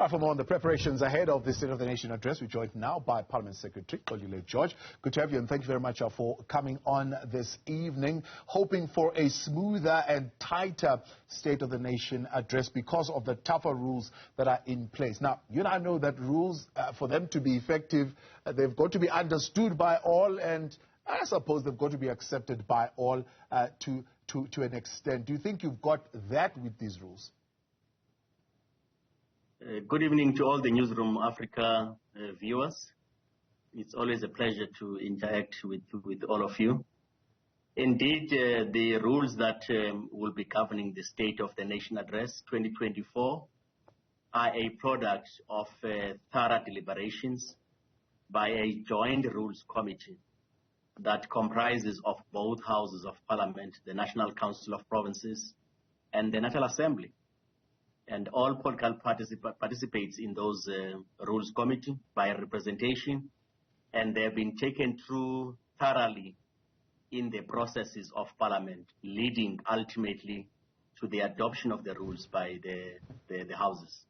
For more on the preparations ahead of the State of the Nation address, we're joined now by Parliament Secretary Xolile George. Good to have you, and thank you very much for coming on this evening, hoping for a smoother and tighter State of the Nation address because of the tougher rules that are in place. Now, you and I know that rules, for them to be effective, they've got to be understood by all, and I suppose they've got to be accepted by all to an extent. Do you think you've got that with these rules? Good evening to all the Newzroom Afrika viewers. It's always a pleasure to interact with all of you. Indeed, the rules that will be governing the State of the Nation Address 2024 are a product of thorough deliberations by a joint rules committee that comprises of both houses of parliament, the National Council of Provinces and the National Assembly. And all political participates in those rules committee by representation, and they have been taken through thoroughly in the processes of parliament, leading ultimately to the adoption of the rules by the houses.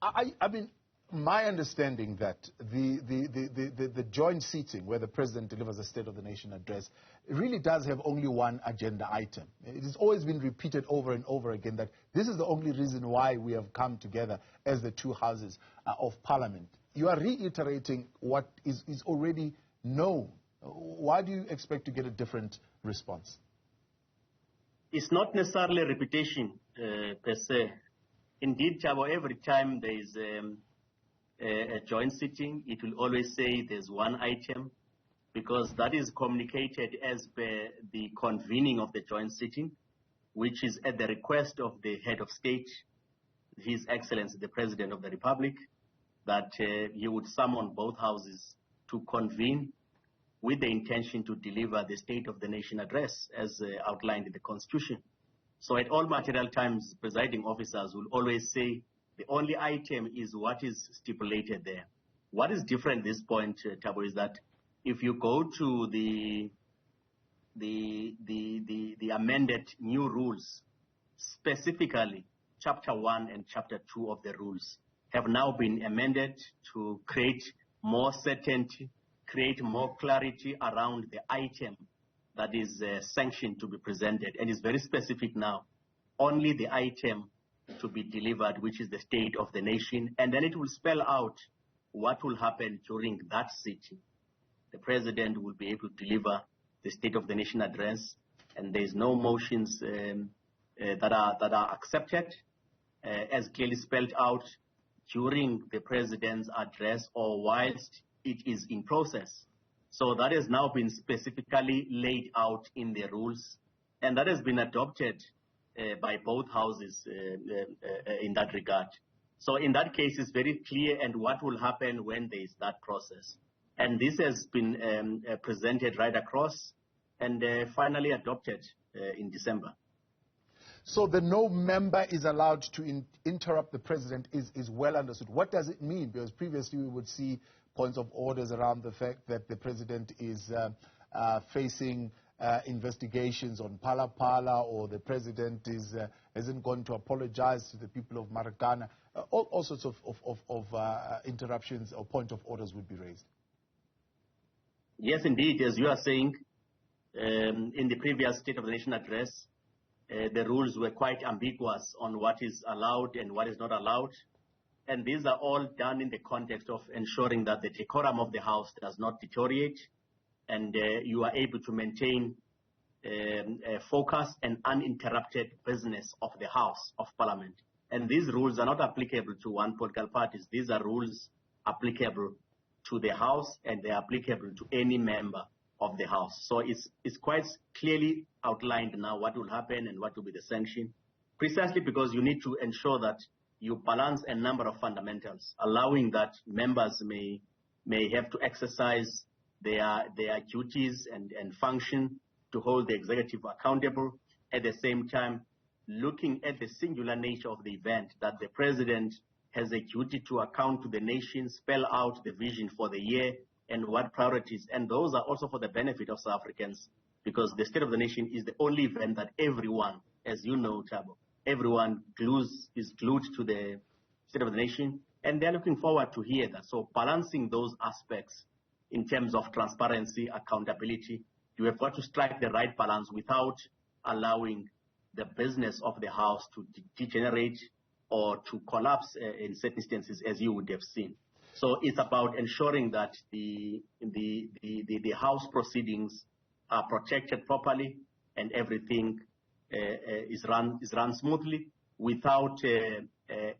I mean, my understanding that the joint seating where the president delivers a State of the Nation address, it really does have only one agenda item. It has always been repeated over and over again that this is the only reason why we have come together as the two houses of parliament. You are reiterating what is already known. Why do you expect to get a different response? It's not necessarily repetition per se. Indeed, Chabo, every time there is a joint sitting, it will always say there's one item, because that is communicated as per the convening of the joint sitting, which is at the request of the head of state, His Excellency the President of the Republic, that he would summon both houses to convene with the intention to deliver the State of the Nation address as outlined in the Constitution. So at all material times, presiding officers will always say the only item is what is stipulated there. What is different at this point, Thabo, is that if you go to the amended new rules, specifically Chapter 1 and Chapter 2 of the rules have now been amended to create more certainty, create more clarity around the item that is sanctioned to be presented, and is very specific now. Only the item to be delivered, which is the State of the Nation, and then it will spell out what will happen during that sitting. The President will be able to deliver the State of the Nation address, and there is no motions that are accepted as clearly spelled out during the President's address or whilst it is in process. So that has now been specifically laid out in the rules, and that has been adopted by both houses in that regard. So in that case, it's very clear and what will happen when there is that process. And this has been presented right across and finally adopted in December. So the no member is allowed to interrupt the president is well understood. What does it mean? Because previously we would see points of orders around the fact that the president is facing investigations on Pala, or the president isn't going to apologize to the people of Marikana. All sorts of interruptions or point of orders would be raised. Yes, indeed. As you are saying, in the previous State of the Nation address, the rules were quite ambiguous on what is allowed and what is not allowed. And these are all done in the context of ensuring that the decorum of the House does not deteriorate, and you are able to maintain a focus and uninterrupted business of the House of Parliament. And these rules are not applicable to one political party. These are rules applicable to the House, and they are applicable to any member of the House. So it's quite clearly outlined now what will happen and what will be the sanction, precisely because you need to ensure that you balance a number of fundamentals, allowing that members may have to exercise their duties and function to hold the executive accountable, at the same time looking at the singular nature of the event, that the president has a duty to account to the nation, spell out the vision for the year and what priorities, and those are also for the benefit of South Africans, because the State of the Nation is the only event that everyone, as you know, Thabo, everyone is glued to the State of the Nation, and they're looking forward to hear that. So balancing those aspects in terms of transparency, accountability, you have got to strike the right balance without allowing the business of the House to degenerate or to collapse in certain instances, as you would have seen. So it's about ensuring that the House proceedings are protected properly and everything is run smoothly without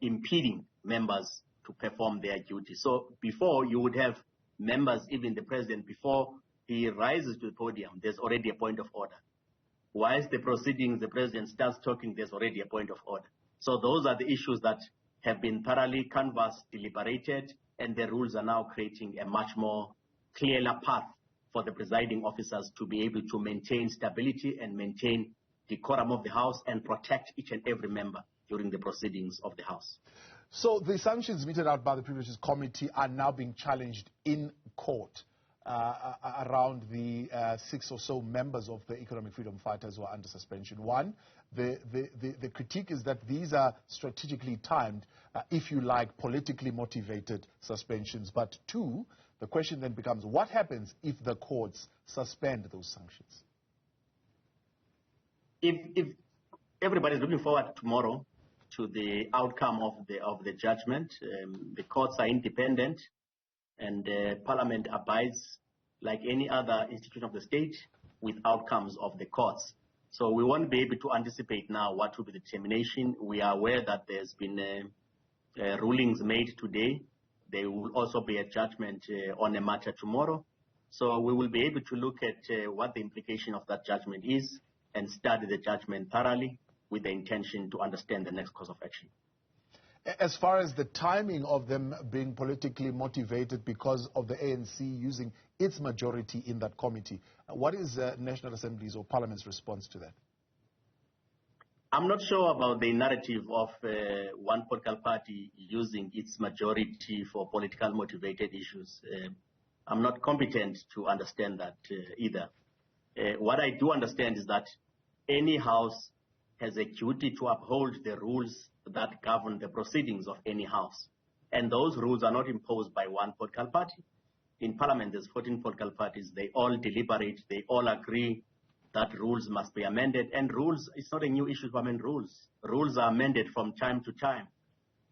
impeding members to perform their duty. So before, you would have members, even the president, before he rises to the podium, there's already a point of order. Whilst the proceedings, the president starts talking, there's already a point of order. So those are the issues that have been thoroughly canvassed, deliberated, and the rules are now creating a much more clearer path for the presiding officers to be able to maintain stability and maintain decorum of the House and protect each and every member during the proceedings of the House. So the sanctions meted out by the Privileges Committee are now being challenged in court around the 6 or so members of the economic freedom fighters who are under suspension. One, the critique is that these are strategically timed, if you like, politically motivated suspensions. But two, the question then becomes, what happens if the courts suspend those sanctions? If everybody is looking forward tomorrow to the outcome of the judgment, the courts are independent, and Parliament abides, like any other institution of the state, with outcomes of the courts. So we won't be able to anticipate now what will be the determination. We are aware that there's been rulings made today. There will also be a judgment on a matter tomorrow. So we will be able to look at what the implication of that judgment is and study the judgment thoroughly with the intention to understand the next course of action. As far as the timing of them being politically motivated because of the ANC using its majority in that committee, what is National Assembly's or Parliament's response to that? I'm not sure about the narrative of one political party using its majority for political motivated issues. I'm not competent to understand that either. What I do understand is that any House has a duty to uphold the rules that govern the proceedings of any House. And those rules are not imposed by one political party. In Parliament, there's 14 political parties. They all deliberate. They all agree that rules must be amended. And rules, it's not a new issue to amend rules. Rules are amended from time to time.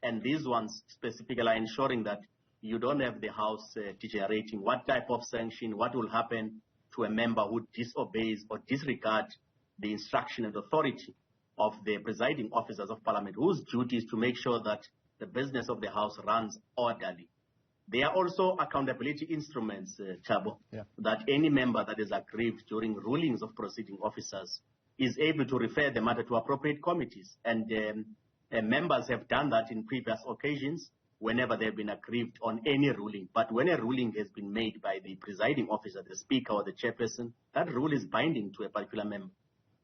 And these ones specifically are ensuring that you don't have the House degenerating. What type of sanction, what will happen to a member who disobeys or disregards the instruction and authority of the presiding officers of Parliament, whose duty is to make sure that the business of the House runs orderly. There are also accountability instruments, Chabo, that any member that is aggrieved during rulings of proceeding officers is able to refer the matter to appropriate committees. And members have done that in previous occasions whenever they've been aggrieved on any ruling. But when a ruling has been made by the presiding officer, the speaker or the chairperson, that rule is binding to a particular member.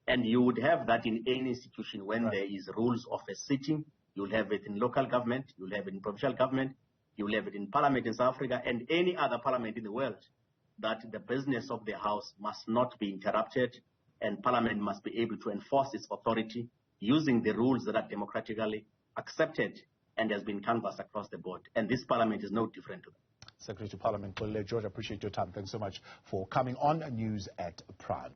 And you would have that in any institution when there is rules of a sitting. You'll have it in local government, you'll have it in provincial government, you'll have it in Parliament in South Africa and any other parliament in the world, that the business of the House must not be interrupted and Parliament must be able to enforce its authority using the rules that are democratically accepted and has been canvassed across the board. And this Parliament is no different to that. Secretary to Parliament, Xolile George, I appreciate your time. Thanks so much for coming on News at Prime.